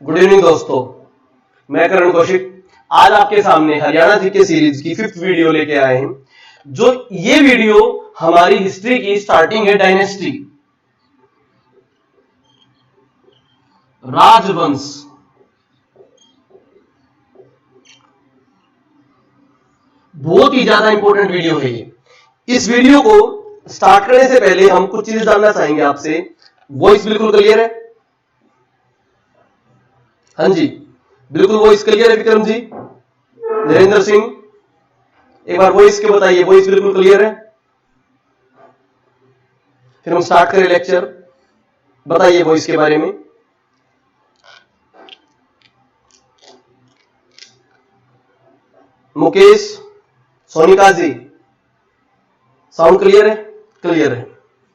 Good evening दोस्तों, मैं करण कौशिक आज आपके सामने हरियाणा जीके सीरीज की 5th वीडियो लेके आए हैं। जो ये वीडियो हमारी हिस्ट्री की स्टार्टिंग है डायनेस्टी, राजवंश। बहुत ही ज्यादा इंपॉर्टेंट वीडियो है ये। इस वीडियो को स्टार्ट करने से पहले हम कुछ चीजें जानना चाहेंगे आपसे। वॉइस बिल्कुल क्लियर है? हाँ जी, बिल्कुल वॉइस क्लियर है विक्रम जी, नरेंद्र सिंह, एक बार वॉइस के बताइए, वॉइस बिल्कुल क्लियर है? फिर हम स्टार्ट करें लेक्चर। बताइए वॉइस के बारे में। मुकेश, सोनिका जी, साउंड क्लियर है? क्लियर है,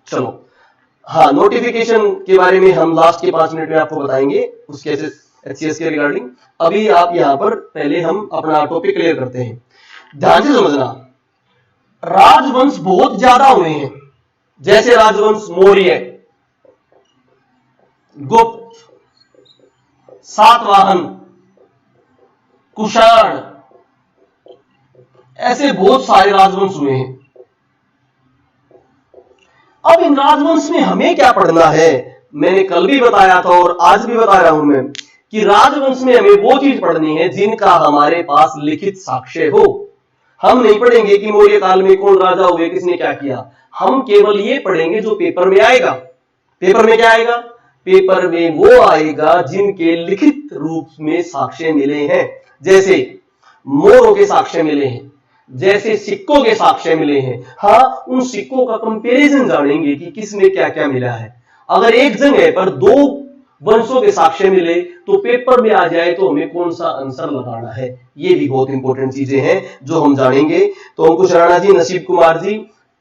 चलो। हाँ, नोटिफिकेशन के बारे में हम लास्ट के 5 मिनट में आपको बताएंगे, उसके एचसीएस के रिगार्डिंग। अभी आप यहां पर पहले हम अपना टॉपिक क्लियर करते हैं। ध्यान से समझना, राजवंश बहुत ज्यादा हुए हैं, जैसे राजवंश मौर्य, गुप्त, सातवाहन, कुषाण, ऐसे बहुत सारे राजवंश हुए हैं। अब इन राजवंश में हमें क्या पढ़ना है? मैंने कल भी बताया था और आज भी बता रहा हूं मैं कि राजवंश में हमें वो चीज पढ़नी है जिनका हमारे पास लिखित साक्ष्य हो। हम नहीं पढ़ेंगे कि मौर्य काल में कौन राजा हुए, किसने क्या किया। हम केवल ये पढ़ेंगे जो पेपर में आएगा। पेपर में क्या आएगा? पेपर में वो आएगा जिनके लिखित रूप में साक्ष्य मिले हैं। जैसे मोहरों के साक्ष्य मिले हैं, जैसे सिक्कों के साक्ष्य मिले हैं। हाँ, उन सिक्कों का कंपैरिजन जानेंगे कि किसमें क्या क्या मिला है। अगर एक जगह पर 2 वंशों के साक्ष्य मिले तो पेपर में आ जाए तो हमें कौन सा आंसर लगाना है, ये भी बहुत इंपॉर्टेंट चीजें हैं जो हम जानेंगे। तो अंकुश राणा जी, नसीब कुमार जी,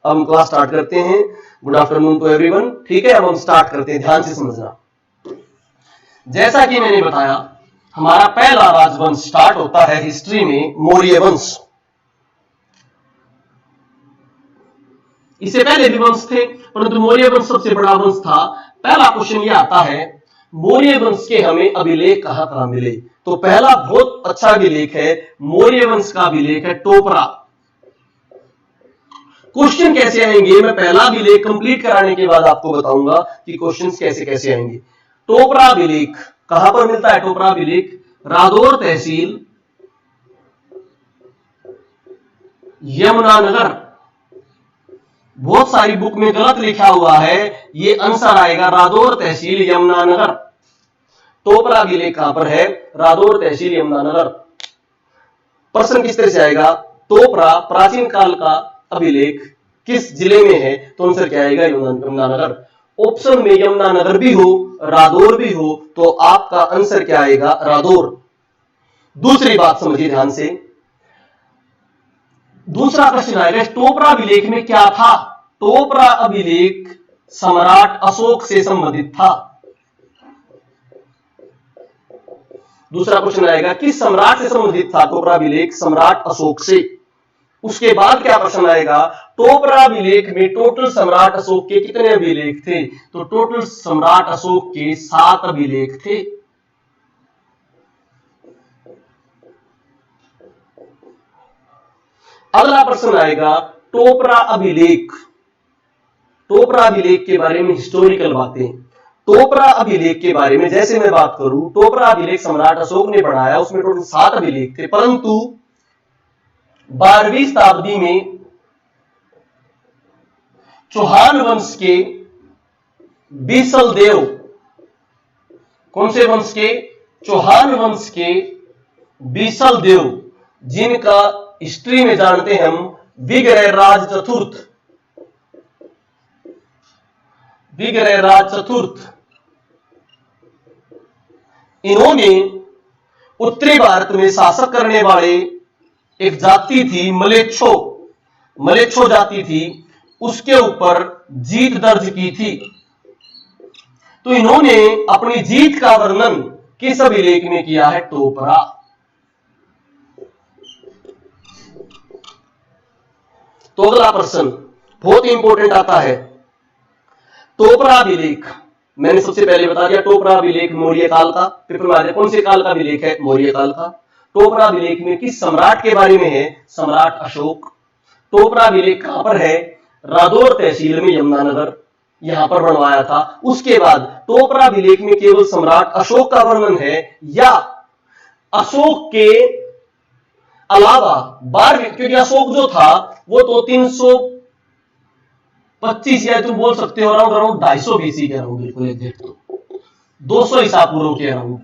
हम क्लास स्टार्ट करते हैं। Good afternoon to everyone. ठीक है, अब हम स्टार्ट करते हैं। ध्यान से समझना। जैसा कि मैंने बताया, हमारा पहला राजवंश स्टार्ट होता है हिस्ट्री में मौर्य वंश। इससे पहले भी वंश थे, परंतु मौर्य वंश सबसे बड़ा वंश था। पहला क्वेश्चन ये आता है, मौर्य वंश के हमें अभिलेख कहां मिले? तो पहला बहुत अच्छा अभिलेख है, मौर्य वंश का अभिलेख है टोपरा। क्वेश्चन कैसे आएंगे, मैं पहला अभिलेख कंप्लीट कराने के बाद आपको बताऊंगा कि क्वेश्चंस कैसे कैसे आएंगे। टोपरा अभिलेख कहां पर मिलता है? टोपरा अभिलेख रादौर तहसील, यमुनानगर। बहुत सारी बुक में गलत लिखा हुआ है, ये आंसर आएगा रादौर तहसील, यमुनानगर। टोपरा अभिलेख कहां पर है? रादौर तहसील, यमुनानगर। प्रश्न किस तरह से आएगा? टोपरा प्राचीन काल का अभिलेख किस जिले में है? तो आंसर क्या आएगा? यमुनानगर। ऑप्शन में यमुनानगर भी हो, रादौर भी हो, तो आपका आंसर क्या आएगा? रादौर। दूसरी बात समझिए ध्यान से। दूसरा क्वेश्चन आएगा, टोपरा अभिलेख में क्या था? टोपरा अभिलेख सम्राट अशोक से संबंधित था। दूसरा क्वेश्चन आएगा, किस सम्राट से संबंधित था टोपरा अभिलेख? सम्राट अशोक से। उसके बाद क्या प्रश्न आएगा? टोपरा अभिलेख में टोटल सम्राट अशोक के कितने अभिलेख थे? तो टोटल सम्राट अशोक के 7 अभिलेख थे। अगला प्रश्न आएगा, टोपरा अभिलेख। टोपरा अभिलेख के बारे में हिस्टोरिकल बातें। टोपरा अभिलेख के बारे में जैसे मैं बात करूं, टोपरा अभिलेख सम्राट अशोक ने बनाया, उसमें टोटल 7 अभिलेख थे, परंतु 12वीं शताब्दी में चौहान वंश के बीसल देव, कौन से वंश के? चौहान वंश के बीसल देव, जिनका हिस्ट्री में जानते हैं हम विग्रहराज चतुर्थ। विग्रहराज चतुर्थ, इन्होंने उत्तरी भारत में शासक करने वाले एक जाति थी मलेच्छो, मलेच्छो जाति थी, उसके ऊपर जीत दर्ज की थी। तो इन्होंने अपनी जीत का वर्णन किस अभिलेख में किया है? टोपरा। तो अगला प्रश्न बहुत इंपॉर्टेंट आता है, टोपरा अभिलेख मैंने सबसे पहले बता दिया टोपरा अभिलेख मौर्य काल का। पेपर में आ जाए कौन से काल का अभिलेख है? मौर्य काल का। टोपरा अभिलेख में किस सम्राट के बारे में है? सम्राट अशोक। टोपरा अभिलेख कहां पर है? रादौर तहसील में यमुनानगर, यहां पर बनवाया था। उसके बाद टोपरा अभिलेख में केवल सम्राट अशोक का वर्णन है या अशोक के अलावा 12, क्योंकि अशोक जो था वो तो 325 या तुम बोल सकते हो अराउंड 250 बीसी के अराउंड, बिल्कुल एग्जैक्ट तो 200 ईसा पूर्व के अराउंड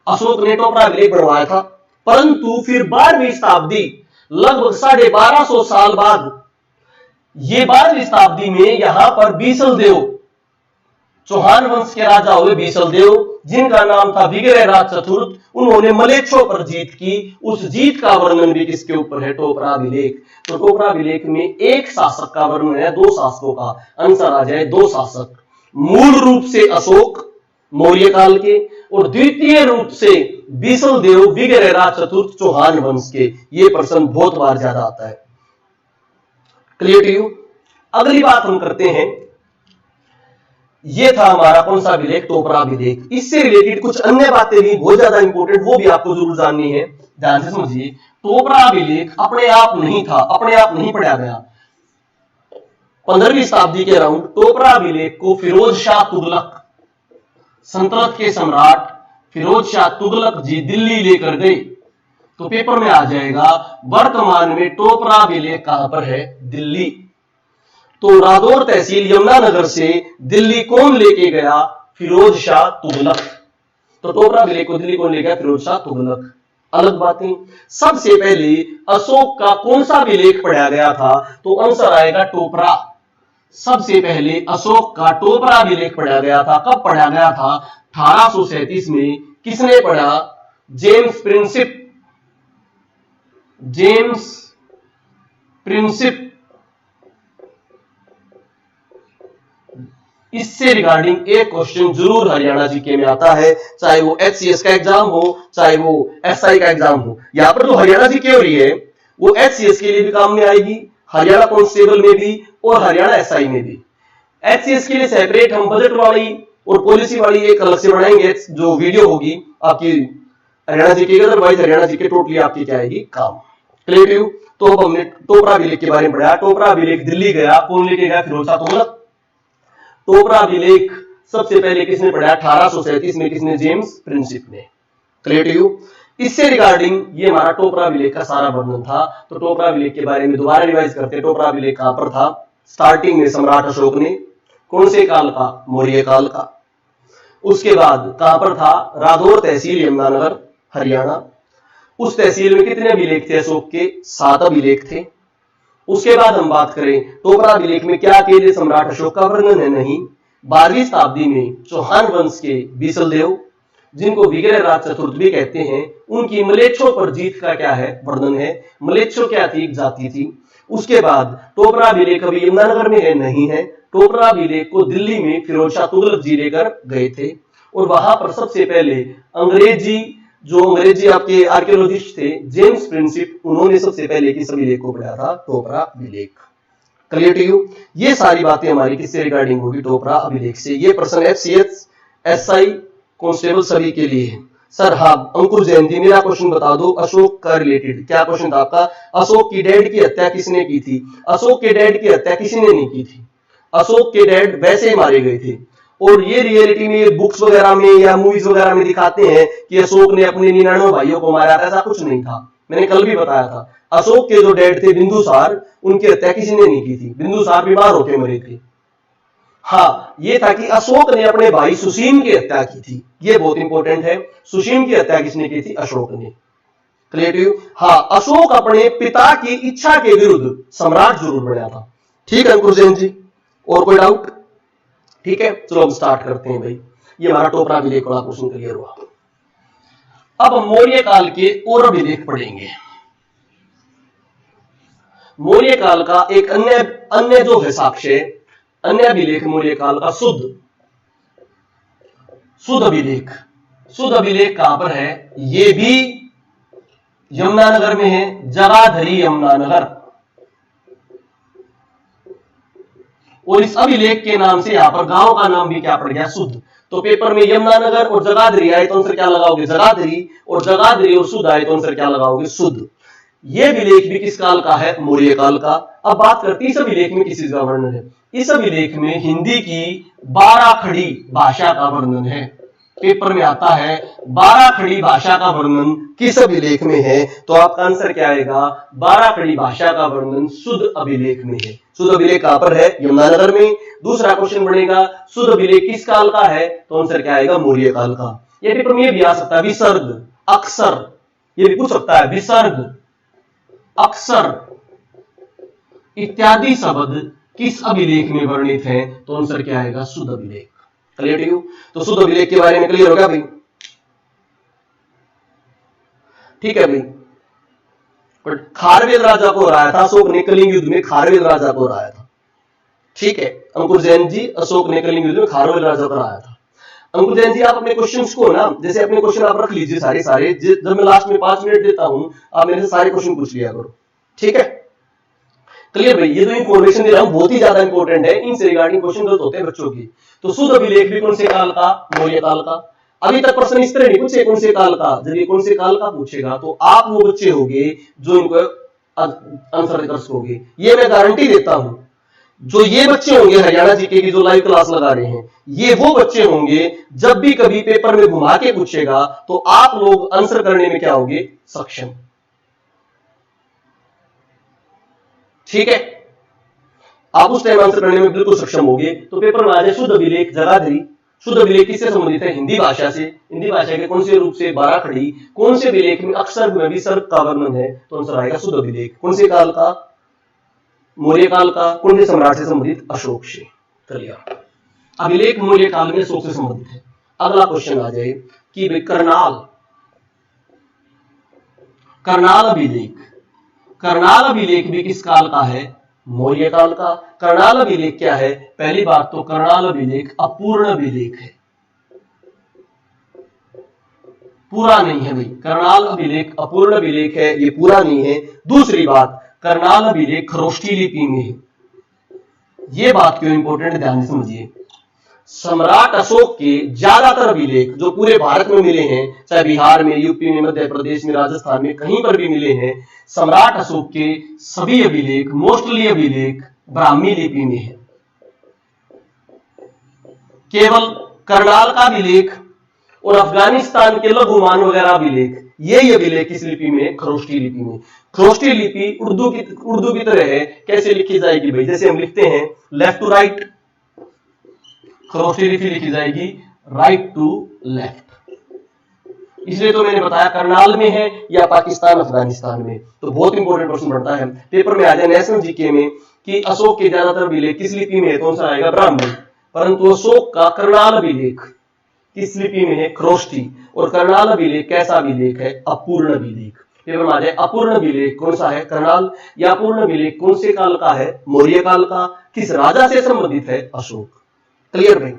अशोक ने टोपरा अभिलेख बनवाया था। परंतु फिर 12वीं शताब्दी, लगभग 1250 साल बाद, ये 12वीं शताब्दी में यहां पर बीसलदेव, चौहान वंश के राजा हुए बीसलदेव, जिनका नाम था विग्रहराज चतुर्थ, उन्होंने मलेच्छों पर जीत की। उस जीत का वर्णन भी किसके ऊपर है? टोपरा अभिलेख। तो टोपरा अभिलेख में एक शासक का वर्णन है, 2 शासकों का। आंसर आ जाए 2 शासक, मूल रूप से अशोक मौर्य काल के और द्वितीय रूप से बीसलदेव विग्रहराज चतुर्थ चौहान वंश के। ये प्रश्न बहुत बार ज्यादा आता है। Clear to you? अगली बात हम करते हैं, ये था हमारा कौन सा अभिलेख? टोपरा अभिलेख। इससे रिलेटेड कुछ अन्य बातें भी बहुत ज्यादा इंपॉर्टेंट, वो भी आपको जरूर जाननी है। ध्यान से समझिए, टोपरा अभिलेख अपने आप नहीं था, अपने आप नहीं पढ़ा गया। 15वीं शताब्दी के अराउंड टोपरा अभिलेख को फिरोज शाह तुगलक, सल्तनत के सम्राट फिरोज शाह तुगलक जी दिल्ली लेकर गए। तो पेपर में आ जाएगा वर्तमान में टोपरा अभिलेख कहां पर है? दिल्ली। तो रादौर तहसील यमुनानगर से दिल्ली कौन लेके गया? फिरोज शाह तुगलक। तो टोपरा अभिलेख को दिल्ली कौन ले गया? फिरोज शाह तुगलक। अलग बातें, सबसे पहले अशोक का कौन सा अभिलेख पढ़ा गया था? तो आंसर आएगा टोपरा। सबसे पहले अशोक का टोपरा अभिलेख पढ़ा गया था। कब पढ़ा गया था? 1837 में। किसने पढ़ा? James Prinsep. James Prinsep. इससे रिगार्डिंग एक क्वेश्चन जरूर हरियाणा जीके में आता है, चाहे वो एचसीएस का एग्जाम हो, चाहे वो एसआई का एग्जाम हो। यहां पर जो हरियाणा जीके हो रही है वो एचसीएस के लिए भी काम में आएगी, हरियाणा कांस्टेबल में भी और हरियाणा एसआई में भी। एचसीएस के लिए सेपरेट हम बजट वाली और पॉलिसी वाली एक अलग से बनाएंगे, जो वीडियो होगी आपकी Haryana GK, otherwise Haryana GK totally आपकी क्या आएगी? काम। Clear you? तो अब हमने टोपरा अभिलेख के बारे में पढ़ा। टोपरा अभिलेख दिल्ली गया, कौन लेके गया? फिरोज शाह तुगलक। टोपरा अभिलेख सबसे पहले किसने पढ़ा? 1837 में। किसने? जेम्स प्रिंसिप ने। Clear to you? इससे रिगार्डिंग ये हमारा टोपरा अभिलेख का सारा वर्णन था। तो टोपरा अभिलेख के बारे में दोबारा रिवाइज करते हैं। टोपरा अभिलेख कहां पर था? स्टार्टिंग में सम्राट अशोक ने, कौन से काल का? मौर्य काल का। उसके बाद कहां पर था? रादौर तहसील यमुनानगर, हरियाणा। उस तहसील में कितने अभिलेख थे अशोक के? 7 अभिलेख थे। उसके बाद हम बात करें टोपरा अभिलेख में क्या अकेले सम्राट अशोक का वर्णन है? नहीं। 12वीं शताब्दी में चौहान वंश के बीसलदेव, जिनको विग्रहराज चतुर्थ भी कहते हैं, उनकी मलेच्छों पर जीत का क्या है? वर्णन है। मलेच्छों क्या थी? एक जाति थी। उसके बाद टोपरा अभिलेख अभी यमुनानगर में है? नहीं है। टोपरा अभिलेख को दिल्ली में फिरोज शाह तुगलक जी लेकर गए थे और वहां पर सबसे पहले अंग्रेजी आपके आर्कियोलॉजिस्ट थे, जेम्स प्रिंसिप, उन्होंने सबसे पहले किस अभिलेख को पढ़ा था? टोपरा अभिलेख। Clear to you? ये सारी बातें हमारी किससे रिगार्डिंग होगी? टोपरा अभिलेख से। ये प्रश्न एफसीएस, एसआई, कांस्टेबल सभी के लिए है। सर हाँ, अंकुर जैन जी, मेरा क्वेश्चन बता दो अशोक का रिलेटेड। क्या क्वेश्चन था आपका? अशोक की डैड की हत्या किसने की थी? अशोक के डैड की हत्या किसी ने नहीं की थी। अशोक के डैड वैसे ही मारे गए थे। और ये रियलिटी में बुक्स वगैरह में या मूवीज वगैरह में दिखाते हैं कि अशोक ने अपने 99 भाइयों को मारा, ऐसा कुछ नहीं था। मैंने कल भी बताया था, अशोक के जो डैड थे बिंदुसार, उनकी हत्या किसी ने नहीं की थी। बिंदुसार बीमार होकर मरे थे। हाँ, ये था कि अशोक ने अपने भाई सुसीम की हत्या की थी। ये बहुत इंपॉर्टेंट है। सुसीम की हत्या किसने की थी? अशोक ने। Clear to you? हाँ, अशोक अपने पिता की इच्छा के विरुद्ध सम्राट जरूर बना था। ठीक है अंकुर जैन जी, और कोई डाउट? ठीक है, चलो हम स्टार्ट करते हैं भाई। ये हमारा टोपरा अभिलेख वाला क्वेश्चन क्लियर हुआ। अब हम मौर्य काल के और अभिलेख पढ़ेंगे। मौर्य काल का एक अन्य जो है साक्ष्य, अन्य अभिलेख मौर्य काल का शुद्ध अभिलेख। शुद्ध अभिलेख कहां पर है? ये भी यमुनानगर में है, जगाधरी यमुनानगर। और इस अभिलेख के नाम से यहाँ पर गांव का नाम भी क्या पड़ गया, सुध। तो पेपर में यमुनानगर और जगाधरी आए तो आंसर क्या लगाओगे, जगाधरी, और जगाधरी और सुध आए तो आंसर क्या लगाओगे, सुध। यह अभिलेख भी किस काल का है, मौर्य काल का। अब बात करते हैं इस अभिलेख में किस चीज का वर्णन है। इस अभिलेख में हिंदी की 12 खड़ी भाषा का वर्णन है। पेपर में आता है 12 खड़ी भाषा का वर्णन किस अभिलेख में है, तो आपका आंसर क्या आएगा, 12 खड़ी भाषा का वर्णन सुध अभिलेख में है। सुध अभिलेख कहां पर है, यमुनानगर में। दूसरा क्वेश्चन बनेगा सुध अभिलेख किस काल का है, तो आंसर क्या आएगा, मौर्य काल का। ये पेपर में भी आ सकता है विसर्ग, अक्षर, ये भी पूछ सकता है, विसर्ग, अक्षर इत्यादि शब्द किस अभिलेख में वर्णित है, तो आंसर क्या आएगा, सुध अभिलेख। Clear to you. तो सुध अभिलेख के बारे में क्लियर हो गया भाई, ठीक है भाई। बट खारवेल राजा को हराया था अशोक ने, कलिंग युद्ध में खारवेल राजा को हराया था, ठीक है। अंकुर जैन जी, अशोक ने कलिंग युद्ध में खारवेल राजा को हराया था। अंकुर जैन जी आप अपने क्वेश्चंस को ना, जैसे अपने क्वेश्चन आप रख लीजिए सारे, जब मैं लास्ट में 5 मिनट देता हूं आप मेरे से सारे क्वेश्चन पूछ लिया करो, ठीक है। क्लियर भाई। ये जो इंफॉर्मेशन दे रहा हूं बहुत ही ज्यादा इंपॉर्टेंट है, इनसे रिगार्डिंग क्वेश्चन गलत होते हैं बच्चों की। तो सुध अभिलेख भी कौन से काल का, मौर्य काल का। अभी तक प्रश्न इस तरह नहीं पूछे कौन से काल का, जब ये कौन से काल का पूछेगा तो आप वो बच्चे होंगे जो इनको आंसर कर सकोगे, ये मैं गारंटी देता हूं। जो ये बच्चे होंगे हरियाणा जीके की जो लाइव क्लास लगा रहे हैं, ये वो बच्चे होंगे जब भी कभी पेपर में घुमा के पूछेगा तो आप लोग आंसर करने में क्या होंगे, सक्षम, ठीक है। आप उस टाइम आंसर करने में बिल्कुल सक्षम होंगे। तो पेपर में आ जाए शुद्ध अभिलेख जगाधरी। शुद्ध अभिलेख किससे संबंधित है, हिंदी भाषा से। हिंदी भाषा के कौन से रूप से, 12 खड़ी। कौन से अभिलेख में अक्षर में विसर्ग का वर्णन है, तो आंसर आएगा शुद्ध अभिलेख। कौन से काल का, मौर्य काल का। कौन से सम्राट से संबंधित, अशोक से। क्लियर। अभिलेख मौर्य काल में अशोक से संबंधित है। अगला क्वेश्चन आ जाए कि करनाल, करनाल अभिलेख, करनाल अभिलेख भी किस काल का है, मौर्य काल का। करनाल अभिलेख क्या है, पहली बात तो करनाल अभिलेख अपूर्ण अभिलेख है, पूरा नहीं है भाई। करनाल अभिलेख अपूर्ण अभिलेख है, ये पूरा नहीं है। दूसरी बात, करनाल अभिलेख खरोष्ठी लिपि में है। ये बात क्यों इंपॉर्टेंट, ध्यान से समझिए। सम्राट अशोक के ज्यादातर अभिलेख जो पूरे भारत में मिले हैं, चाहे बिहार में, यूपी में, मध्य प्रदेश में, राजस्थान में, कहीं पर भी मिले हैं, सम्राट अशोक के सभी अभिलेख, मोस्टली अभिलेख ब्राह्मी लिपि में है। केवल करनाल का अभिलेख और अफगानिस्तान के लघुमान वगैरह अभिलेख, ये अभिलेख किस लिपि में, खरोष्ठी लिपि में। खरोष्ठी लिपि उर्दू की तरह है। कैसे लिखी जाएगी भाई, जैसे हम लिखते हैं लेफ्ट टू राइट, खरोष्ठी लिपि लिखी जाएगी राइट टू लेफ्ट। इसलिए तो मैंने बताया करनाल में है या पाकिस्तान अफगानिस्तान में। तो बहुत इंपॉर्टेंट प्रश्न बनता है पेपर में आ जाए नेशनल जीके में कि अशोक के ज्यादातर अभिलेख किस लिपि में है, तो आंसर आएगा ब्राह्मी। परंतु अशोक का करनाल अभिलेख किस लिपि में है, खरोष्ठी। और करनाल अभिलेख कैसा अभिलेख है, अपूर्ण अभिलेख। पेपर में आ जाए अपूर्ण अभिलेख कौन सा है, करनाल। या अपूर्ण अभिलेख कौन से काल का है, मौर्य काल का। किस राजा से संबंधित है, अशोक। क्लियर भाई।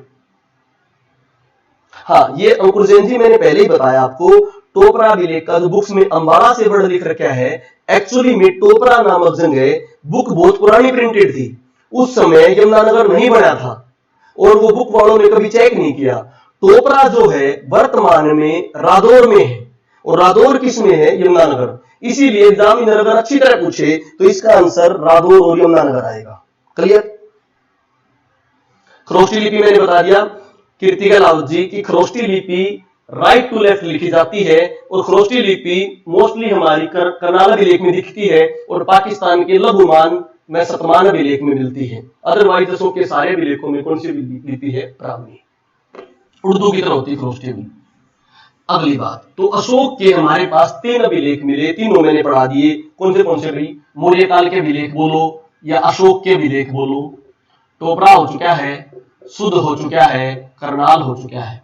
हाँ, ये अंकुर जैन जी मैंने पहले ही बताया आपको, टोपरा अभिलेख का जो बुक्स में अंबाला से वर्ड लिख रखा है, एक्चुअली में टोपरा नामक जगह बुक बहुत पुरानी प्रिंटेड थी। उस समय यमुनानगर नहीं बना था और वो बुक वालों ने कभी चेक नहीं किया। टोपरा जो है वर्तमान में रादौर में है, और रादौर किस में है, यमुनानगर। इसीलिए एग्जामिनर अगर अच्छी तरह पूछे तो इसका आंसर रादौर और यमुनानगर आएगा। क्लियर। खरोष्ठी लिपि मैंने बता दिया कीर्तिका लाहौत जी की खरोष्ठी लिपि राइट टू लेफ्ट लिखी जाती है, और खरोष्ठी लिपि मोस्टली हमारी करनाल अभिलेख में दिखती है और पाकिस्तान के लघुमान में शतमान अभिलेख में मिलती है। अदरवाइज अशोक के सारे अभिलेखों में कौन सी लिपि है, ब्राह्मी। उर्दू की तरह होती है खरोष्ठी लिपि। अगली बात, तो अशोक के हमारे पास 3 अभिलेख मिले, तीनों मैंने पढ़ा दिए। कौन से भाई, मौर्य काल के अभिलेख बोलो या अशोक के अभिलेख बोलो। टोपरा हो चुका है, सुध हो चुका है, करनाल हो चुका है।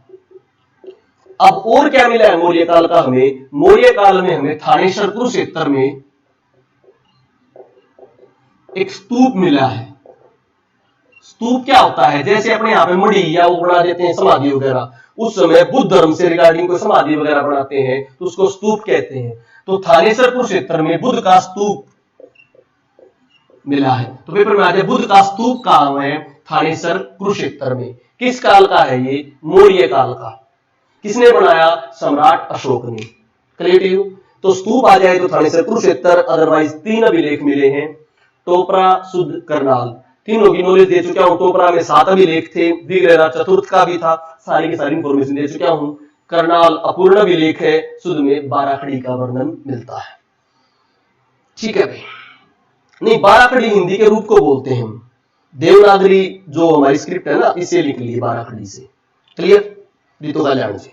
अब और क्या मिला है मौर्य काल का हमें, मौर्य काल में हमें थानेसर कुरुक्षेत्र में एक स्तूप मिला है। स्तूप क्या होता है, जैसे अपने यहाँ पे मढ़ी या वो बना देते हैं समाधि वगैरह, उस समय बुद्ध धर्म से रिगार्डिंग कोई समाधि वगैरह बनाते हैं तो उसको स्तूप कहते हैं। तो थानेसर कुरुक्षेत्र में बुद्ध का स्तूप मिला है। तो पेपर में आ जाए बुद्ध का स्तूप कहां है, थानेसर कुरुक्षेत्र में। किस काल का है ये? मौर्य काल का। किसने बनाया? सम्राट अशोक ने। क्लियर? तो स्तूप आ जाए तो थानेसर कुरुक्षेत्र, अदरवाइज 3 अभिलेख मिले हैं, टोपरा, शुद्ध, करनाल। तीनों की नॉलेज दे चुका हूं। टोपरा में 7 अभिलेख थे, विग्रह चतुर्थ का भी था, सारी की सारी इंफॉर्मेशन दे चुका हूं। करनाल अपूर्ण अभिलेख है, शुद्ध में 12 खड़ी का वर्णन मिलता है। ठीक है भाई। नहीं, 12 खड़ी हिंदी के रूप को बोलते हैं हम, देवनागरी जो हमारी स्क्रिप्ट है ना, इसे लिख ली 12 खड़ी से। क्लियर? रितु कल्याण जी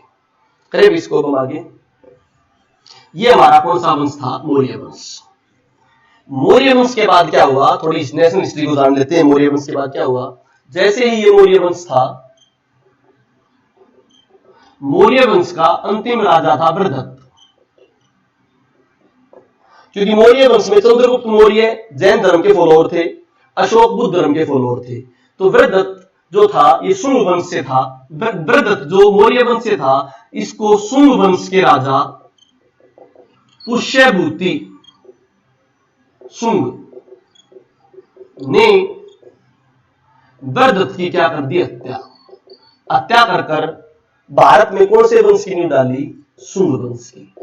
करें इसको हम आगे। ये हमारा कौन सा वंश था? मौर्य वंश। मौर्य वंश के बाद क्या हुआ? थोड़ी नेशनल हिस्ट्री को जान लेते हैं। मौर्य वंश के बाद क्या हुआ? जैसे ही ये मौर्य वंश था, मौर्य वंश का अंतिम राजा था वृद्धत। क्योंकि मौर्य वंश में चंद्रगुप्त मौर्य जैन धर्म के फॉलोअर थे, अशोक बुद्ध धर्म के फॉलोअर थे। तो वृद्धत जो था ये शुंग वंश से था। वृद्धत जो मौर्य वंश से था, इसको शुंग वंश के राजा पुष्यभूति शुंग ने वृद्धत की क्या कर दी? हत्या कर कर भारत में कौन से वंश की नींव डाली? शुंग वंश की।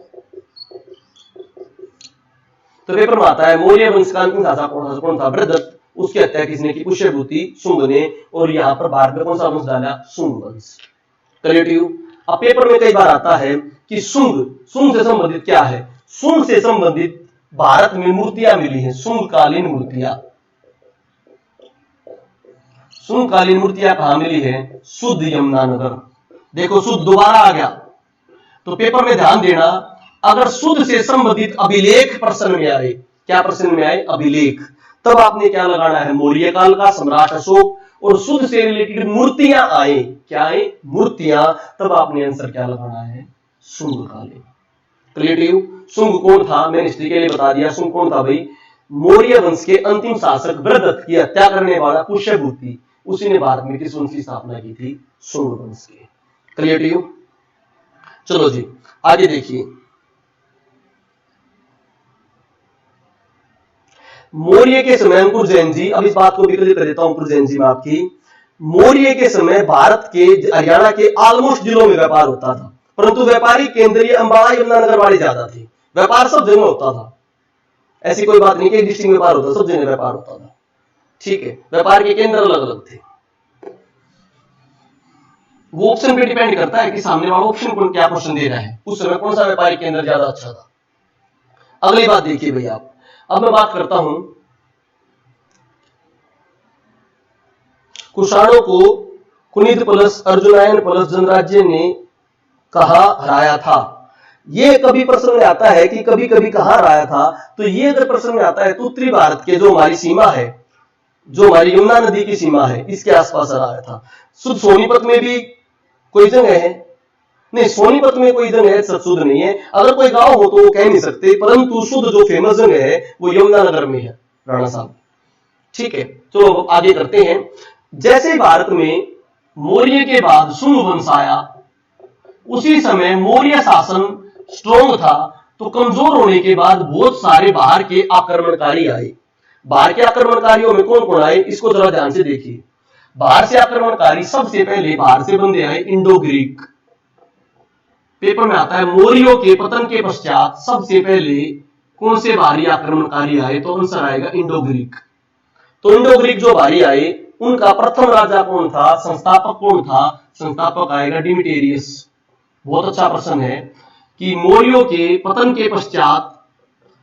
तो पेपर में आता है मौर्य वंश का अंतिम शासक कौन था? वृद्धत। उसकी हत्या किसने की? पुष्यभूति शुंग ने। और यहां पर भारत में कौन सा वंश डाला? शुंग वंश। क्लियर? अब पेपर में कई बार आता है कि शुंग से संबंधित क्या है? शुंग से संबंधित भारत में मूर्तियां मिली हैं, शुंग कालीन मूर्तियां। शुंग कालीन मूर्तियां कहां मिली है? शुद्ध यमुनानगर। देखो शुद्ध दोबारा आ गया। तो पेपर में ध्यान देना, अगर शुद्ध से संबंधित अभिलेख प्रश्न में आए, क्या प्रश्न में आए? अभिलेख, तब आपने क्या लगाना है? मौर्य काल का, सम्राट अशोक। और शुद्ध से रिलेटेड मूर्तियां आए, क्या आए? मूर्तियां, तब आपने आंसर क्या लगाना है? शुंग कालीन। क्लियर? शुंग कौन था? मैंने हिस्ट्री के लिए बता दिया। शुंग कौन था भाई? मौर्य वंश के अंतिम शासक वृद्धत की हत्या करने वाला पुष्यभूति, उसी ने भारत में किस वंश की स्थापना की थी? शुंग वंश की। क्लियर? चलो जी आगे देखिए। मौर्य के समय अंकुर जैन जी, अब इस बात को भी क्लियर कर देता हूं अंकुर जैन जी में आपकी। मौर्य के समय भारत के हरियाणा के ऑलमोस्ट जिलों में व्यापार होता था, परंतु व्यापारी केंद्रीय अंबाला यमुनानगर वाले ज्यादा थे। व्यापार सब जगह होता था, ऐसी कोई बात नहीं कि डिस्ट्रिक्ट में व्यापार होता, सब जगह व्यापार होता था। ठीक है, व्यापार के केंद्र अलग अलग थे। वो ऑप्शन पे डिपेंड करता है कि सामने वाला ऑप्शन कौन क्या क्वेश्चन दे रहा है, उस समय कौन सा व्यापारी केंद्र ज्यादा अच्छा था। अगली बात देखिए भैया आप, अब मैं बात करता हूं कुषाणों को कुनिद प्लस अर्जुनायन प्लस जनराज्य ने कहा हराया था। ये कभी प्रश्न में आता है कि कभी कभी कहां हराया था, तो ये अगर प्रश्न में आता है तो उत्तरी भारत के जो हमारी सीमा है, जो हमारी यमुना नदी की सीमा है, इसके आसपास हराया था। शुद्ध सोनीपत में भी कोई जगह है? नहीं, सोनीपत में कोई जगह है शुद्ध नहीं है। अगर कोई गांव हो तो वो कह नहीं सकते, परंतु शुद्ध जो फेमस जगह है वो यमुनानगर में है, राणा साहब। ठीक है, चलो तो आगे करते हैं। जैसे भारत में मौर्य के बाद शुंग वंश आया, उसी समय मौर्य शासन स्ट्रॉन्ग था, तो कमजोर होने के बाद बहुत सारे बाहर के आक्रमणकारी आए। बाहर के आक्रमणकारियों में कौन कौन आए, इसको जरा ध्यान से देखिए। बाहर से आक्रमणकारी, सबसे पहले बाहर से बंदे आए इंडो ग्रीक। पेपर में आता है मौर्यों के पतन के पश्चात सबसे पहले कौन से बाहरी आक्रमणकारी आए, तो आंसर आएगा इंडो ग्रीक। तो इंडो ग्रीक जो बाहरी आए, उनका प्रथम राजा कौन था, संस्थापक कौन था? संस्थापक आएगा डिमिटेरियस। बहुत अच्छा प्रश्न है कि मौर्यों के पतन के पश्चात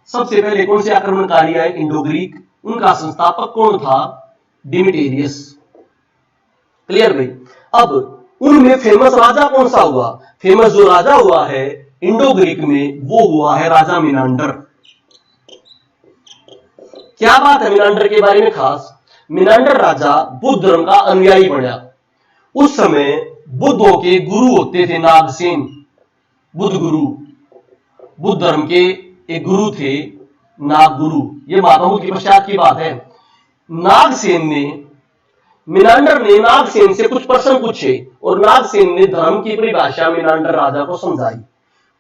सबसे पहले कौन से आक्रमणकारी आए? Indo Greek. उनका संस्थापक कौन था? डिमिटेरियस। क्लियर भाई? अब उनमें फेमस राजा कौन सा हुआ? फेमस जो राजा हुआ है इंडो ग्रीक में, वो हुआ है राजा मिनांडर। क्या बात है मिनांडर के बारे में खास? मिनांडर राजा बुद्ध धर्म का अनुयायी बना। उस समय बुद्धों के गुरु होते थे नागसेन, बुद्ध गुरु। बुद्ध धर्म के एक गुरु थे नाग गुरु। ये महात्मा बुद्ध के पश्चात की बात है। नागसेन ने, मिनांडर ने नागसेन से कुछ प्रश्न पूछे और नागसेन ने धर्म की परिभाषा मिनांडर राजा को समझाई।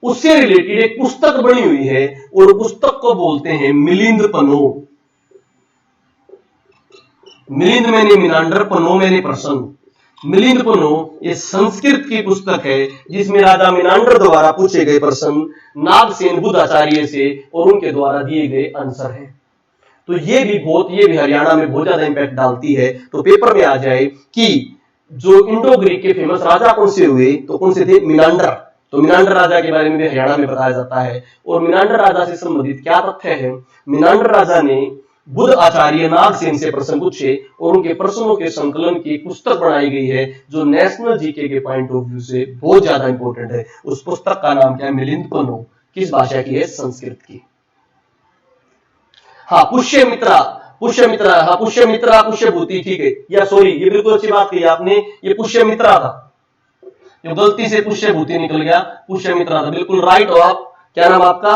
उससे रिलेटेड एक पुस्तक बनी हुई है और पुस्तक को बोलते हैं मिलिंद पनो। मिलिंद मैंने मिनांडर, पन्नो मैंने प्रश्न। मिलिंद पन्नो ये संस्कृत की पुस्तक है जिसमें राजा मिनांडर द्वारा पूछे गए प्रश्न नागसेन बुद्धाचार्य से और उनके द्वारा दिए गए आंसर है। तो ये भी हरियाणा में बहुत ज्यादा इंपैक्ट डालती है। तो पेपर में आ जाए कि जो इंडो ग्रीक के फेमस राजा कौन से हुए, तो कौन से थे? मिनांडर। तो मिनांडर राजा के बारे में भी हरियाणा में बताया जाता है। और मिनांडर राजा से संबंधित क्या तथ्य है? मिनांडर राजा ने बुद्ध आचार्य नागसेन से प्रश्न पूछे और उनके प्रश्नों के संकलन की पुस्तक बनाई गई है जो नेशनल जीके के पॉइंट ऑफ व्यू से बहुत ज्यादा इंपॉर्टेंट है। उस पुस्तक का नाम क्या है? मिलिंद पन्नो। किस भाषा की है? संस्कृत की। हाँ, पुष्यमित्रा, पुष्यभूति, ठीक है। या सॉरी, ये बिल्कुल अच्छी बात कही आपने, ये पुष्यमित्रा था, जो गलती से पुष्यभूति निकल गया, पुष्यमित्रा था। बिल्कुल राइट हो आप। क्या नाम आपका?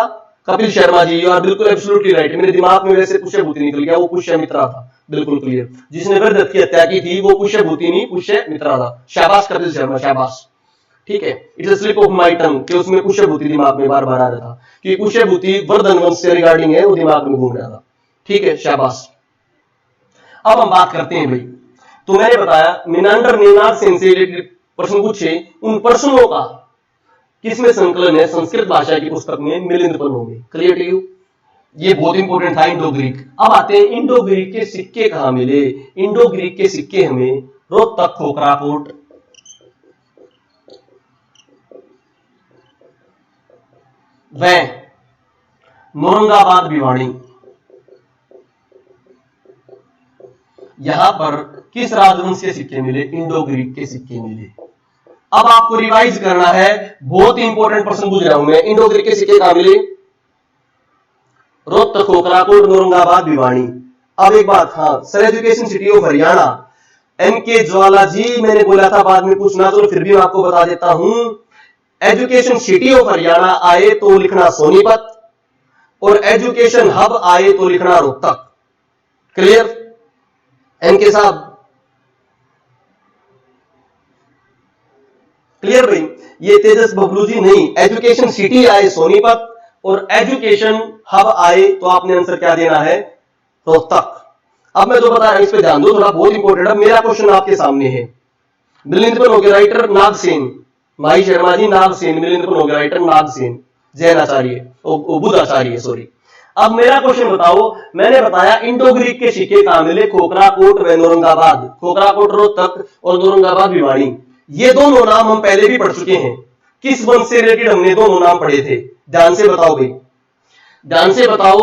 कपिल शर्मा जी। यू आर बिल्कुल एब्सोल्युटली राइट। मेरे दिमाग में वैसे पुष्यभूति निकल गया, वो पुष्यमित्रा था। बिल्कुल क्लियर। जिसने वृद्धत की हत्या की थी वो पुष्यभूति नहीं, पुष्यमित्रा था। शाबाश कपिल शर्मा, शाबाश। ठीक है, it's a slip of my टंग कि उसमें पुष्यभूति दिमाग में बार बार आ रहा था, कि पुष्यभूति वर्धन वंश से रिगार्डिंग है, वो दिमाग में घूम रहा था। ठीक है, शाबाश। अब हम बात करते हैं भाई। तो मैंने बताया मिनांडर ने नागसेन से रिलेटेड प्रश्न पूछे, उन प्रश्नों का किसमें संकलन है? संस्कृत भाषा की पुस्तक में, मिलिंद पन्नो में। Clear to you? ये बहुत इंपॉर्टेंट था इंडो ग्रीक। अब आते हैं इंडो ग्रीक के सिक्के कहां मिले। इंडो ग्रीक के सिक्के हमें रोहतक, खोखराकोट, व औरंगाबाद, भिवानी, यहां पर किस राजवंश के सिक्के मिले? इंडो ग्रीक के सिक्के मिले। अब आपको रिवाइज करना है, बहुत ही इंपॉर्टेंट प्रश्न पूछ रहा हूं मैं। इंडो ग्रीक के सिक्के कहां मिले? रोहतक, खोखराकोट, औरंगाबाद, भिवानी। अब एक बात, हाँ sir, education city of Haryana, NK Jwala ji, मैंने बोला था बाद में पूछना, तो फिर भी मैं आपको बता देता हूं। एजुकेशन सिटी ऑफ हरियाणा आए तो लिखना सोनीपत, और एजुकेशन हब आए तो लिखना रोहतक। क्लियर एनके साहब? क्लियर भाई? ये तेजस बबलू जी नहीं, एजुकेशन सिटी आए सोनीपत और एजुकेशन हब आए तो आपने आंसर क्या देना है? रोहतक। अब मैं जो बता रहा हूं इस पे ध्यान दो, थोड़ा बहुत इंपॉर्टेंट है। मेरा क्वेश्चन आपके सामने है। मिलिंद पन्नो के राइटर नागसेन, माही शर्मा जी, नागसेन। मिलिंद पन्नो के राइटर नागसेन, जैन आचार्य, बुद्ध आचार्य, सॉरी। अब मेरा क्वेश्चन बताओ, मैंने बताया इंडो ग्रीक के सिक्के कहां मिले? खोखराकोट व औरंगाबाद। खोखराकोट रोहतक और औरंगाबाद भिवानी। ये दोनों नाम हम पहले भी पढ़ चुके हैं। किस वंश से रिलेटेड हमने दोनों नाम पढ़े थे? ध्यान से बताओ भाई, ध्यान से बताओ।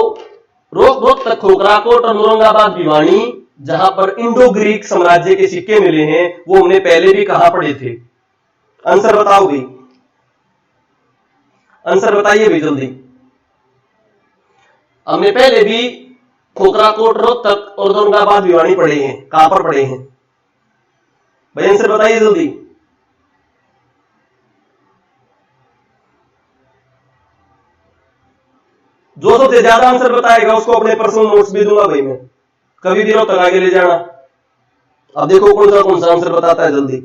रोहतक, खोखराकोट और औरंगाबाद भिवानी, जहां पर इंडो ग्रीक साम्राज्य के सिक्के मिले हैं, वो हमने पहले भी कहां पढ़े थे? आंसर बताओ भाई, आंसर बताइए भाई जल्दी। हमने पहले भी खोखराकोट, रोहतक और औरंगाबाद भिवानी पढ़े हैं। कहां पर पढ़े हैं भाई? आंसर बताइए जल्दी। जो सबसे ज्यादा आंसर बताएगा उसको अपने पर्सनल नोट्स भी दूंगा भाई मैं, कभी भी रोहतक आगे ले जाना। अब देखो कौन सा आंसर बताता है जल्दी।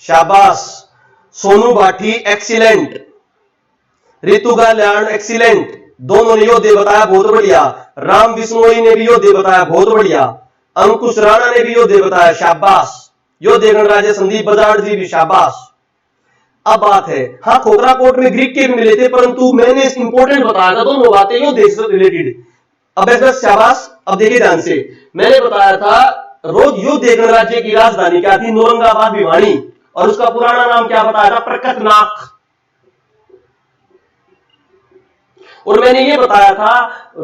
शाबाश सोनू भाटी, एक्सीलेंट। रितु गाल्याण, एक्सीलेंट। दोनों ने योद्धे बताया, बहुत बढ़िया। राम बिश्नोई ने भी योद्धे बताया, बहुत बढ़िया। अंकुश राणा ने भी योद्धे बताया, शाबाश। योद्धे गणराज्य संदीप बजाड़ जी भी, शाबाश। अब बात है, हाँ खोखराकोट में ग्रीक के भी मिले थे, परंतु मैंने इंपॉर्टेंट बताया था दोनों बातें योद्धे से रिलेटेड। अब बस शाबाश। अब देखिए ध्यान से, मैंने बताया था रोज योद्धे गणराज्य की राजधानी क्या थी? औरंगाबाद भिवानी। और उसका पुराना नाम क्या बताया था? प्रकटनाथ। और मैंने ये बताया था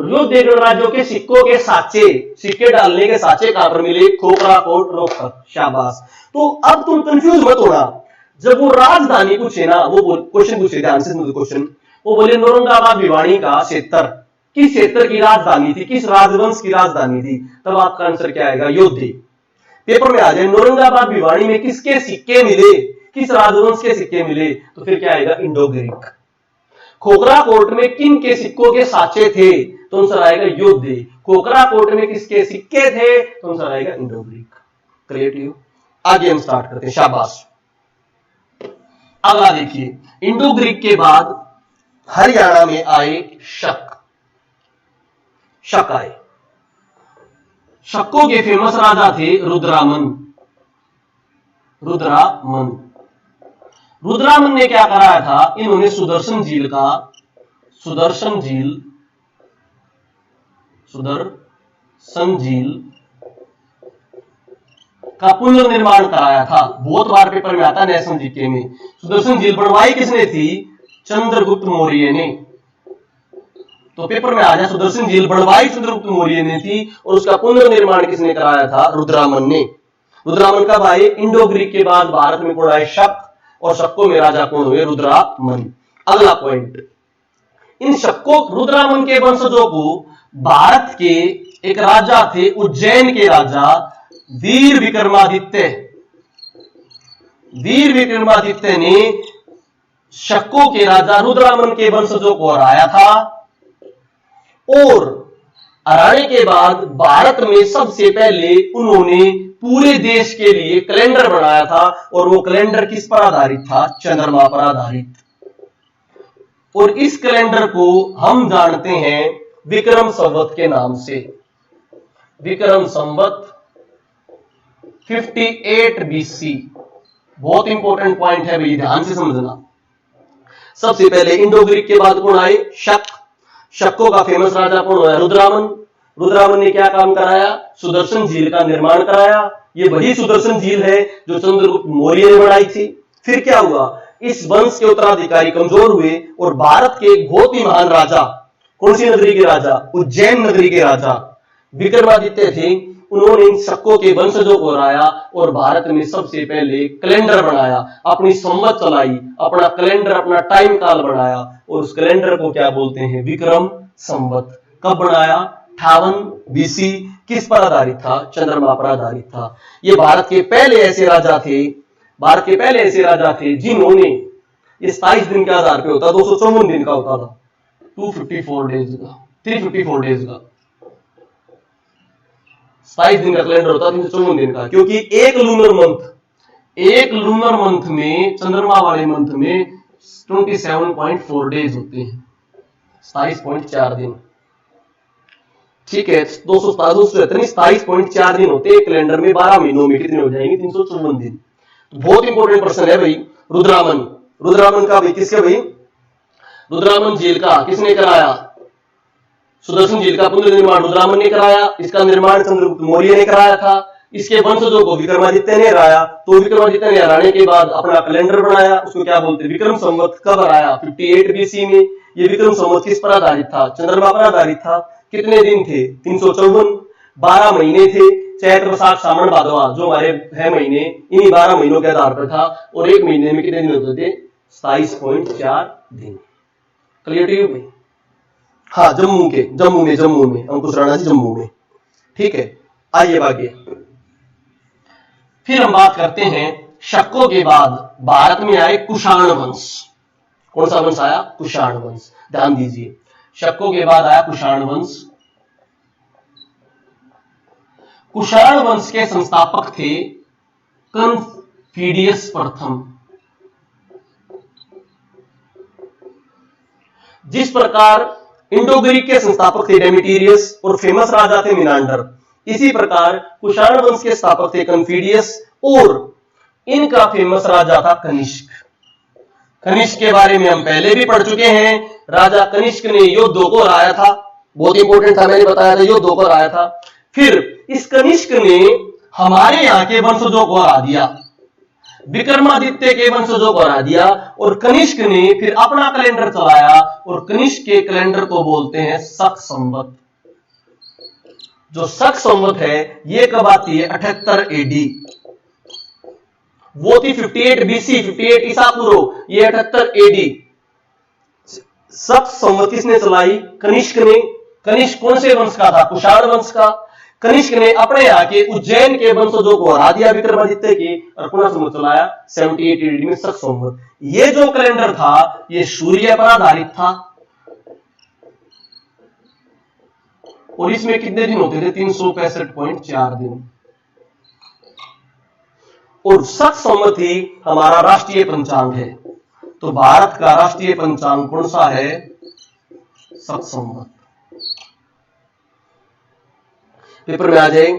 योद्धे गणराज्यों के सिक्कों के साचे, सिक्के डालने के साचे कहां पर मिले? खोखराकोट, रोहतक। शाबाश। तो अब तुम कंफ्यूज मत होना, जब वो राजधानी पूछे ना, वो क्वेश्चन पूछे, ध्यान से क्वेश्चन, वो बोले औरंगाबाद भिवानी का क्षेत्र, किस क्षेत्र की राजधानी थी, किस राजवंश की राजधानी थी, तब आपका आंसर क्या आएगा? योद्धे। पेपर में आ जाए औरंगाबाद भिवानी में किसके सिक्के मिले, किस राजवंश के सिक्के मिले, तो फिर क्या आएगा? Indo Greek. खोखराकोट में किन के सिक्कों के साचे थे, तो आंसर आएगा योद्धे। खोखरा कोट में किसके सिक्के थे, तो आंसर आएगा Indo Greek. Clear to you? आगे हम स्टार्ट करते हैं, शाबाश। अगला देखिए, इंडो ग्रीक के बाद हरियाणा में आए शक। शक आए। शक्कों के फेमस राजा थे रुद्रामन। रुद्रामन ने क्या कराया था, इन्होंने सुदर्शन झील का पुनर्निर्माण कराया था। बहुत बार पेपर में आता है नेशनल जीके में। सुदर्शन झील बनवाई किसने थी, चंद्रगुप्त मौर्य ने। तो पेपर में आ जाए, सुदर्शन झील बनवाई चंद्रगुप्त मौर्य ने थी और उसका पुनर्निर्माण किसने कराया था, रुद्रामन ने। रुद्रामन कब आए, इंडो ग्रीक के बाद भारत में कौन आए, शक, और शक्कों में राजा कौन हुए, रुद्रामन। अगला पॉइंट, इन शक्कों रुद्रामन के वंशजों को भारत के एक राजा थे, उज्जैन के राजा वीर विक्रमादित्य। वीर विक्रमादित्य ने शक्कों के राजा रुद्रामन के वंशजों को हराया था और हराने के बाद भारत में सबसे पहले उन्होंने पूरे देश के लिए कैलेंडर बनाया था और वो कैलेंडर किस पर आधारित था, चंद्रमा पर आधारित। और इस कैलेंडर को हम जानते हैं विक्रम संवत के नाम से। विक्रम संवत 58 BC। बहुत इंपॉर्टेंट पॉइंट है भाई, ध्यान से समझना। सबसे पहले इंडो ग्रीक के बाद कौन आए, शक। शक्कों का फेमस राजा कौन हुआ, रुद्रामन। रुद्रामन ने क्या काम कराया, सुदर्शन झील का निर्माण कराया। ये वही सुदर्शन झील है जो चंद्रगुप्त मौर्य ने बनाई थी। फिर क्या हुआ, इस वंश के उत्तराधिकारी कमजोर हुए और भारत के एक बहुत ही महान राजा, कौन सी नगरी के राजा, उज्जैन नगरी के राजा विक्रमादित्य थे। उन्होंने इन शक्कों के वंशजों को हराया और भारत में सबसे पहले कैलेंडर बनाया, अपनी संवत चलाई, अपना कैलेंडर, अपना टाइम काल बनाया और उस कैलेंडर को क्या बोलते हैं, विक्रम संवत। कब बनाया, 58 BC। किस पर आधारित था, चंद्रमा पर आधारित था। ये भारत के पहले ऐसे राजा थे, जिन्होंने, ये 27 दिन के आधार पे होता, 254 दिन का होता था, 354 डेज का 27 दिन का कैलेंडर होता, 354 दिन का। क्योंकि एक लूनर मंथ में, चंद्रमा वाले मंथ में 27.4 डेज होते हैं, 27.4 दिन। ठीक है, 27.4 दिन होते हैं कैलेंडर में। 12 महीनों में कितने हो जाएंगे, 354 दिन। तो बहुत इंपॉर्टेंट प्रश्न है भाई। रुद्रामन का भाई किसके, भाई रुद्रामन झील का किसने कराया, सुदर्शन झील का पुनर्निर्माण रुद्रामन ने कराया। इसका निर्माण चंद्रगुप्त मौर्य ने कराया था। इसके वंशजों को विक्रमादित्य ने हराया। तो विक्रमादित्य ने हराने के बाद अपना कैलेंडर बनाया, उसको क्या बोलते हैं, विक्रम संवत। कब हराया, 58 BC में। ये विक्रम संवत किस पर आधारित था, चंद्रमा पर आधारित था। कितने दिन थे, 354। 12 महीने थे, चैत्र वैशाख सावन भादवा जो हमारे है महीने, इन्हीं 12 महीनों के आधार पर था। और एक महीने में कितने दिन होते थे, 27.4 दिन। क्लियर टू यू भाई? हाँ, जम्मू में अंकुश राणा जी, जम्मू में। ठीक है, आइए आगे। फिर हम बात करते हैं, शक्कों के बाद भारत में आए कुषाण वंश। कौन सा वंश आया, कुषाण वंश। ध्यान दीजिए, शक्कों के बाद आया कुषाण वंश। कुषाण वंश के संस्थापक थे कन्फिडियस प्रथम। जिस प्रकार इंडो ग्रीक के संस्थापक थे डेमेट्रियस और फेमस राजा थे मिनांडर, इसी प्रकार कुषाण वंश के स्थापक थे कन्फिडियस और इनका फेमस राजा था कनिष्क। कनिष्क के बारे में हम पहले भी पढ़ चुके हैं। राजा कनिष्क ने योद्धों को हराया था, बहुत इंपॉर्टेंट था, मैंने बताया था, योद्धों को हराया था। फिर इस कनिष्क ने हमारे यहां के वंशजों को हरा दिया, विक्रमादित्य के वंशजों को हरा दिया। और कनिष्क ने फिर अपना कैलेंडर चलाया और कनिष्क के कैलेंडर को बोलते हैं शक संवत। जो शक संवत है ये कब आती है, 78 AD। वो थी 58 BC, 58 ईसा पूर्व, ये 78 AD। शक संवत किसने चलाई, कनिष्क ने। कनिष्क कौन से वंश का था, कुषाण वंश का। कनिष्क ने अपने यहाँ के उज्जैन के वंशजों को हरा दिया विक्रमादित्य के और पुनः संवत चलाया 78 AD में शक संवत। ये जो कैलेंडर था ये सूर्य पर आधारित था। और इसमें कितने दिन होते थे? 365.4 दिन। और शक संवत ही हमारा राष्ट्रीय पंचांग है। तो भारत का राष्ट्रीय पंचांग कौन सा है? शक संवत। पेपर में आ जाए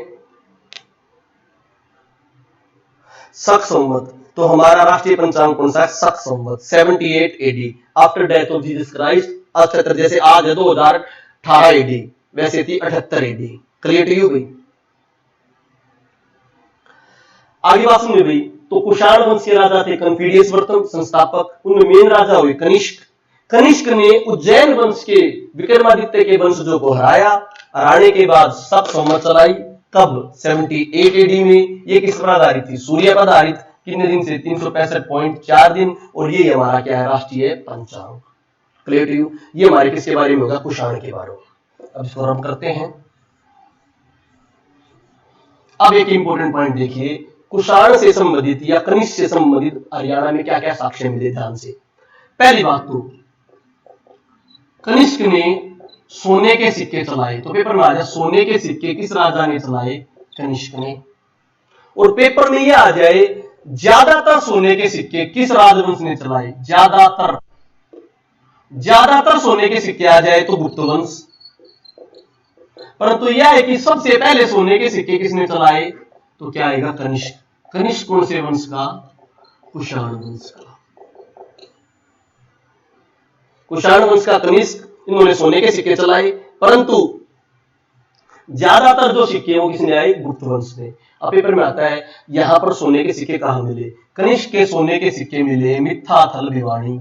शक संवत। तो हमारा राष्ट्रीय पंचांग कौन सा है? Shaka Samvat 78 AD after death of Jesus Christ. 78, जैसे आज है 2018 एडी, वैसे थी 78 एडी। क्लियर टू यू भाई? आगे बात सुनिए भाई। तो कुषाण वंश के राजा थे कन्फिडियस प्रथम, संस्थापक। उनमें मेन राजा हुए कनिष्क। कनिष्क ने उज्जैन वंश के विक्रमादित्य के वंशजों को हराया। हराने के बाद शक संवत चलाई। कब? 78 एडी में। ये किस पर आधारित थी? सूर्य पर आधारित। कितने दिन से? 365.4 दिन। और ये हमारा क्या है? राष्ट्रीय पंचांग। Clear to you? ये हमारे किसके बारे में होगा? कुषाण के बारे में। अब इसको हम करते हैं। अब एक इंपॉर्टेंट पॉइंट देखिए, कुषाण से संबंधित या कनिष्क से संबंधित हरियाणा में क्या क्या साक्ष्य मिले? ध्यान से। पहली बात तो कनिष्क ने सोने के सिक्के चलाए। तो पेपर में आ जाए सोने के सिक्के किस राजा ने चलाए? कनिष्क ने। और पेपर में यह आ जाए ज्यादातर सोने के सिक्के किस राजवंश ने चलाए? ज्यादातर सोने के सिक्के आ जाए तो गुप्त वंश। परंतु यह है कि सबसे पहले सोने के सिक्के किसने चलाए? तो क्या आएगा? कनिष्क। कनिष्क कौन से वंश का? कुषाण वंश का। कुषाण वंश का कनिष्क, इन्होंने सोने के सिक्के चलाए। परंतु ज्यादातर जो सिक्के वो किसने आए? गुप्त वंश ने। अब पेपर में आता है यहां पर सोने के सिक्के कहां मिले? कनिष्क के सोने के सिक्के मिले मिथ्याथल भिवानी।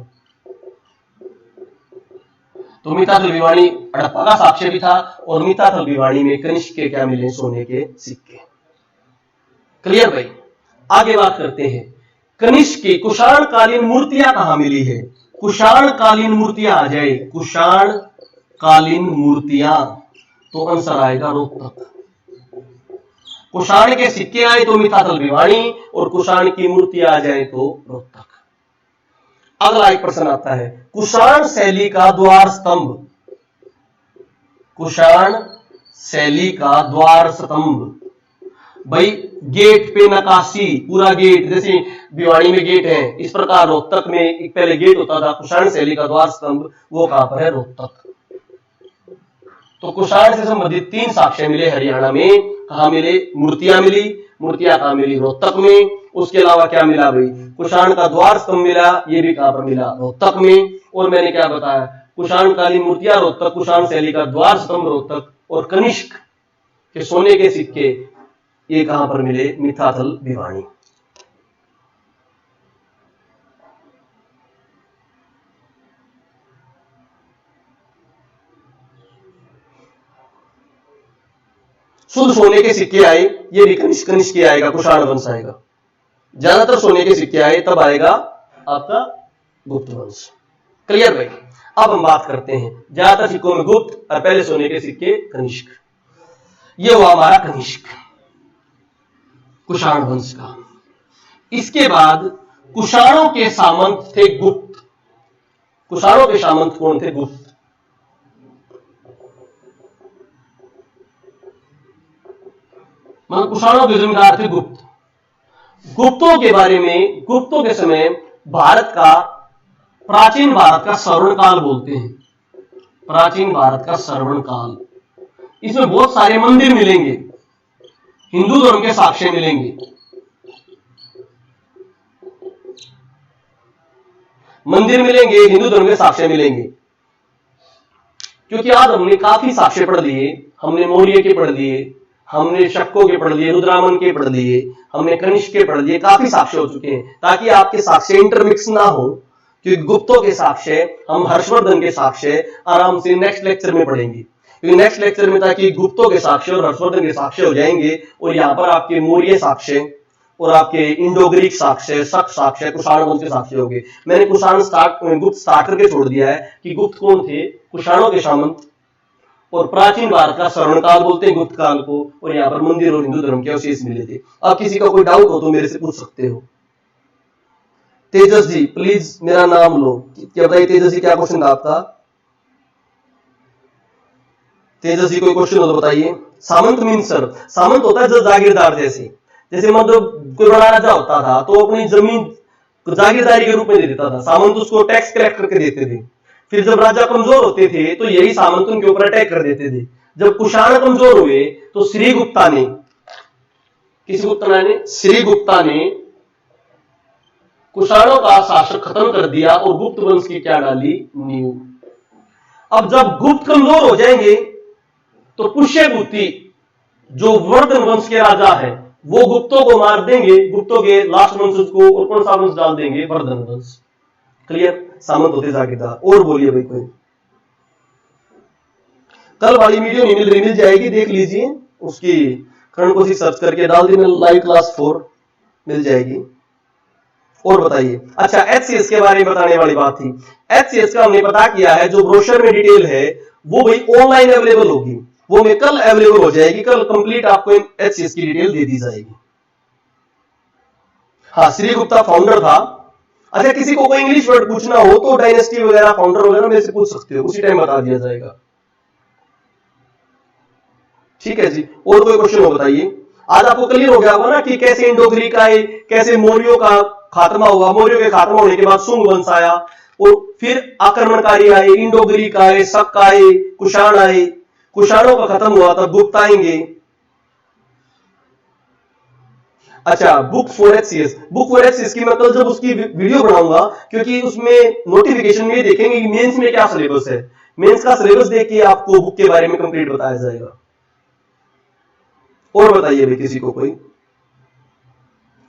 तो मिथ्याथल भिवानी हड़प्पा का साक्ष्य भी था, और मिथ्याथल भिवानी में कनिष्क के क्या मिले? सोने के सिक्के। क्लियर भाई? आगे बात करते हैं कनिष्क की कुषाण कालीन मूर्तियां कहां मिली है? कुषाण कालीन मूर्तियां आ जाए, कुषाण कालीन मूर्तियां, तो आंसर आएगा रोहतक। कुषाण के सिक्के आए तो मिथ्याथल भिवानी, और कुषाण की मूर्तियां आ जाए तो रोहतक। अगला एक प्रश्न आता है कुषाण शैली का द्वार स्तंभ। कुषाण शैली का द्वार स्तंभ भाई, गेट पे नकाशी, पूरा गेट, जैसे भिवानी में गेट है इस प्रकार रोहतक में एक पहले गेट होता था। कुषाण शैली का द्वार स्तंभ वो कहां पर है? रोहतक। तो कुषाण से संबंधित 3 साक्ष्य मिले हरियाणा में। कहां मिले? मूर्तियां मिली। मूर्तियां कहां मिली? रोहतक में। उसके अलावा क्या मिला भाई? कुषाण का द्वार स्तंभ मिला। ये भी कहां पर मिला? रोहतक में। और मैंने क्या बताया? कुषाण कालीन मूर्तियां रोहतक, कुषाण शैली का द्वार स्तंभ रोहतक, और कनिष्क के सोने के सिक्के ये कहां पर मिले? मिथ्याथल भिवानी। शुद्ध सोने के सिक्के आए, ये भी कनिष्क आएगा, कुषाण वंश आएगा। ज्यादातर सोने के सिक्के आए तब आएगा आपका गुप्त वंश। क्लियर भाई? अब हम बात करते हैं ज्यादातर सिक्कों में गुप्त और पहले सोने के सिक्के कनिष्क। ये हुआ हमारा कनिष्क कुषाण वंश का। इसके बाद कुषाणों के सामंत थे गुप्त। कुषाणों के सामंत कौन थे? गुप्त। मतलब कुषाणों के जमींदार थे गुप्त। गुप्तों के बारे में, गुप्तों के समय भारत का, प्राचीन भारत का श्रवण काल बोलते हैं। प्राचीन भारत का श्रवण काल, इसमें बहुत सारे मंदिर मिलेंगे, हिंदू धर्म के साक्ष्य मिलेंगे। मंदिर मिलेंगे, हिंदू धर्म के साक्ष्य मिलेंगे। क्योंकि आज हमने काफी साक्ष्य पढ़ लिए। हमने मौर्य के पढ़ लिए, हमने शक्कों के पढ़ लिए, रुद्रामन के पढ़ लिए, हमने कनिष्क के पढ़ लिए, काफी साक्ष्य हो चुके हैं। ताकि आपके साक्ष्य इंटरमिक्स ना हो, क्योंकि गुप्तों के साक्ष्य, हम हर्षवर्धन के साक्ष्य आराम से नेक्स्ट लेक्चर में पढ़ेंगे। क्योंकि नेक्स्ट लेक्चर में ताकि गुप्तों के साक्ष्य और हर्षवर्धन के साक्ष्य हो जाएंगे, और यहाँ पर आपके मौर्य साक्ष्य और आपके इंडो ग्रीक साक्ष्य, शक साक्ष्य, कुषाण वंश के साक्ष्य हो गए। मैंने कुषाण गुप्त स्टार्ट करके छोड़ दिया है कि गुप्त कौन थे? कुषाणों के सामंत, और प्राचीन भारत का श्रवण काल बोलते हैं गुप्त काल को, और यहाँ पर मंदिर और हिंदू धर्म के अवशेष मिले थे। अब किसी का कोई डाउट हो तो मेरे से पूछ सकते हो। तेजस जी प्लीज मेरा नाम लो। क्या बताइए तेजस जी, क्या क्वेश्चन था आपका? तेजस जी कोई क्वेश्चन हो तो बताइए। सामंत मीन्स सर, सामंत होता है जो जागीरदार जैसे मतलब कोई बड़ा राजा होता था तो अपनी जमीन जागीरदारी के रूप में दे देता था, सामंत उसको टैक्स कलेक्ट करके देते थे। फिर जब राजा कमजोर होते थे तो यही सामंत उनके ऊपर अटैक कर देते थे। जब कुषाण कमजोर हुए तो श्रीगुप्ता ने, किसी गुप्ता ने, श्रीगुप्ता ने कुषाणों का शासन खत्म कर दिया और गुप्त वंश की क्या डाली, नींव। अब जब गुप्त कमजोर हो जाएंगे तो पुष्यभूति जो वर्धन वंश के राजा है वो गुप्तों को मार देंगे, गुप्तों के लास्ट वंशज को, और कौन सा वंश डाल देंगे, वर्धन वंश। क्लियर? सामंत होते जागीरदार। और बोलिए भाई कोई। कल वाली वीडियो नहीं मिल रही, मिल जाएगी, देख लीजिए, उसकी कर्ण को सर्च करके डाल दी मैंने, लाइव क्लास 4 मिल जाएगी। और बताइए। अच्छा, एचसीएस के बारे में बताने वाली बात थी। एचसीएस का हमने पता किया है, जो ब्रोशर में डिटेल है वो भाई ऑनलाइन अवेलेबल होगी, वो में कल अवेलेबल हो जाएगी। कल कंप्लीट आपको एचसीएस की डिटेल दे दी जाएगी। हाँ, श्रीगुप्ता फाउंडर था। अच्छा, किसी को कोई इंग्लिश वर्ड पूछना हो तो डायनेस्टी वगैरह, फाउंडर वगैरह मेरे से पूछ सकते हो, उसी टाइम बता दिया जाएगा। ठीक है जी। और कोई क्वेश्चन हो बताइए। आज आपको क्लियर हो गया होगा ना कि कैसे इंडो ग्रीक आए, कैसे मौर्यों का खात्मा हुआ, मौर्यों के खात्मा होने के बाद शुंग वंश आया, और फिर आक्रमणकारी आए, इंडो ग्रीक आए, शक आए, कुषाण आए, कुषाणों का खत्म हुआ तब गुप्त आएंगे। अच्छा, book for HCS, book for HCS की मैं कल जब उसकी वीडियो बनाऊंगा, क्योंकि उसमें नोटिफिकेशन में देखेंगे कि मेंस में क्या सिलेबस है, मेंस का सिलेबस देख के आपको बुक के बारे में कंप्लीट बताया जाएगा। और बताइए भी किसी को कोई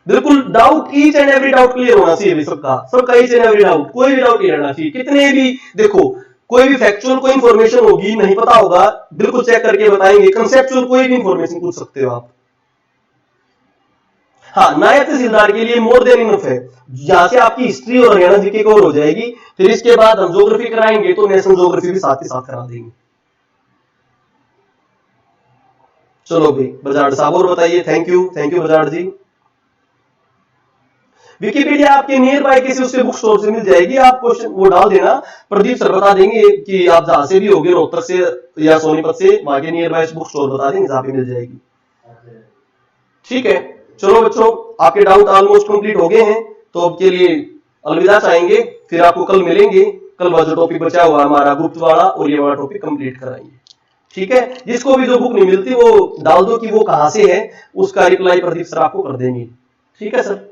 बिल्कुल doubt, each and every doubt clear होना चाहिए सबका ईच एंड एवरी डाउट, कोई भी डाउट नहीं रहना चाहिए। कितने भी देखो, कोई भी फैक्चुअल कोई इंफॉर्मेशन होगी, नहीं पता होगा, बिल्कुल चेक करके बताएंगे। कंसेप्चुअल कोई भी इंफॉर्मेशन पूछ सकते हो आप। हाँ, नायब तहसीलदार के लिए मोर देन इनफ है। यहां से आपकी हिस्ट्री और हरियाणा जीके कवर हो जाएगी। फिर इसके बाद हम ज्योग्राफी कराएंगे तो नेशनल ज्योग्राफी भी साथ ही साथ करा देंगे। चलो भाई बजाड़ साहब और बताइए। Thank you Bajad ji. Wikipedia आपके नियर बाय किसी उससे बुक स्टोर से मिल जाएगी, आप क्वेश्चन वो डाल देना, प्रदीप सर बता देंगे कि आप जहां से भी होगे, रोहतक से या सोनीपत से, वहां के नियर बाय बुक स्टोर बता देंगे, जहां पे मिल जाएगी। ठीक है, चलो बच्चों, आपके डाउट ऑलमोस्ट कंप्लीट हो गए हैं, तो अब के लिए अलविदा चाहेंगे। फिर आपको कल मिलेंगे। कल वाला जो टॉपिक बचा हुआ हमारा गुप्त वाला, और ये वाला टॉपिक कंप्लीट कराएंगे। ठीक है, जिसको भी जो बुक नहीं मिलती वो डाल दो कि वो कहां से है, उसका रिप्लाई प्रदीप सर आपको कर देंगे। ठीक है सर।